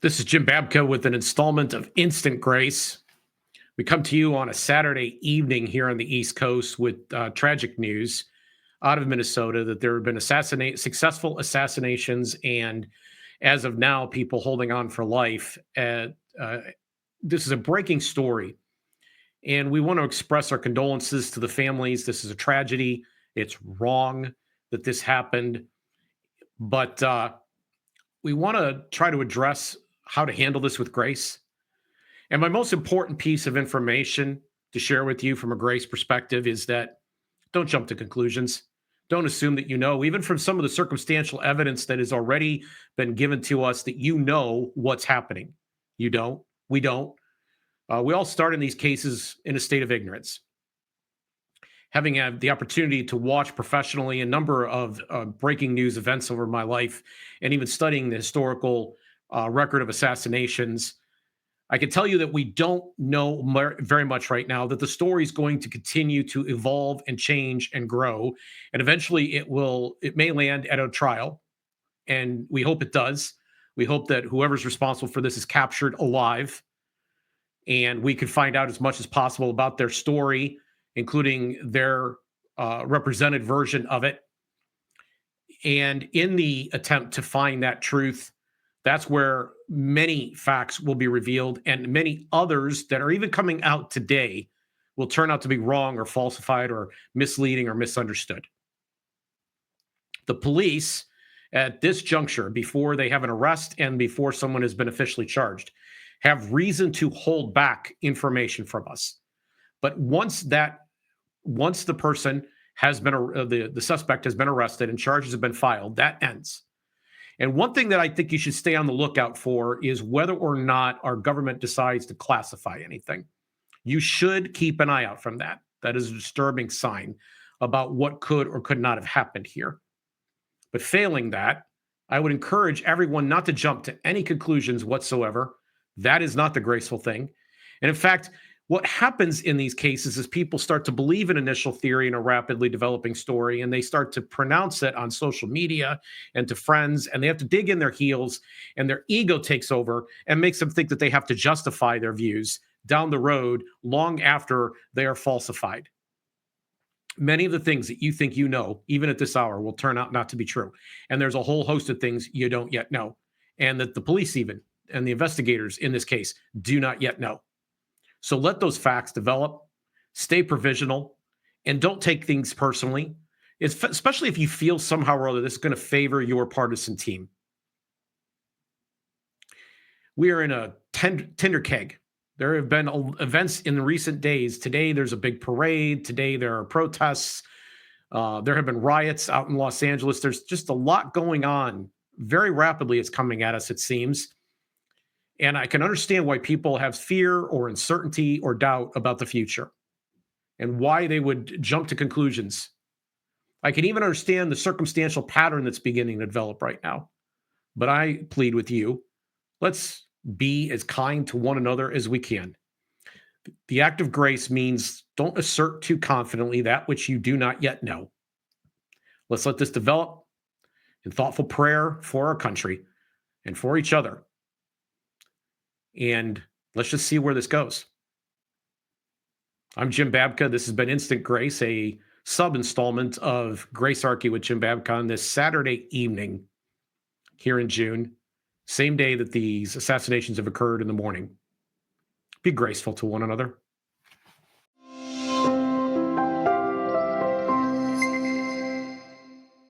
This is Jim Babka with an installment of Instant Grace. We come to you on a Saturday evening here on the East Coast with tragic news out of Minnesota that there have been successful assassinations, and as of now, people holding on for life. This is a breaking story, and we want to express our condolences to the families. This is a tragedy. It's wrong that this happened, but we want to try to address how to handle this with grace. And my most important piece of information to share with you from a grace perspective is that don't jump to conclusions. Don't assume that you know, even from some of the circumstantial evidence that has already been given to us, that you know what's happening. You don't. We don't. We all start in these cases in a state of ignorance. Having had the opportunity to watch professionally a number of breaking news events over my life, and even studying the historical record of assassinations, I can tell you that we don't know very much right now, that the story is going to continue to evolve and change and grow. And eventually it may land at a trial. And we hope it does. We hope that whoever's responsible for this is captured alive, and we could find out as much as possible about their story, including their represented version of it. And in the attempt to find that truth, that's where many facts will be revealed, and many others that are even coming out today will turn out to be wrong or falsified or misleading or misunderstood. The police, at this juncture, before they have an arrest and before someone has been officially charged, have reason to hold back information from us. But once the person has been the suspect has been arrested and charges have been filed, that ends. And one thing that I think you should stay on the lookout for is whether or not our government decides to classify anything. You should keep an eye out from that. That is a disturbing sign about what could or could not have happened here. But failing that, I would encourage everyone not to jump to any conclusions whatsoever. That is not the graceful thing. And in fact, what happens in these cases is people start to believe an initial theory in a rapidly developing story, and they start to pronounce it on social media and to friends, and they have to dig in their heels, and their ego takes over and makes them think that they have to justify their views down the road long after they are falsified. Many of the things that you think you know, even at this hour, will turn out not to be true. And there's a whole host of things you don't yet know, and that the police even and the investigators in this case do not yet know. So let those facts develop, stay provisional, and don't take things personally, especially if you feel somehow or other this is going to favor your partisan team. We are in a tender keg. There have been events in the recent days. Today, there's a big parade. Today, there are protests. There have been riots out in Los Angeles. There's just a lot going on. Very rapidly, it's coming at us, it seems. And I can understand why people have fear or uncertainty or doubt about the future and why they would jump to conclusions. I can even understand the circumstantial pattern that's beginning to develop right now. But I plead with you, let's be as kind to one another as we can. The act of grace means don't assert too confidently that which you do not yet know. Let's let this develop in thoughtful prayer for our country and for each other. And let's just see where this goes. I'm Jim Babka. This has been Instant Grace, a sub-installment of Gracearchy with Jim Babka on this Saturday evening here in June, same day that these assassinations have occurred in the morning. Be graceful to one another.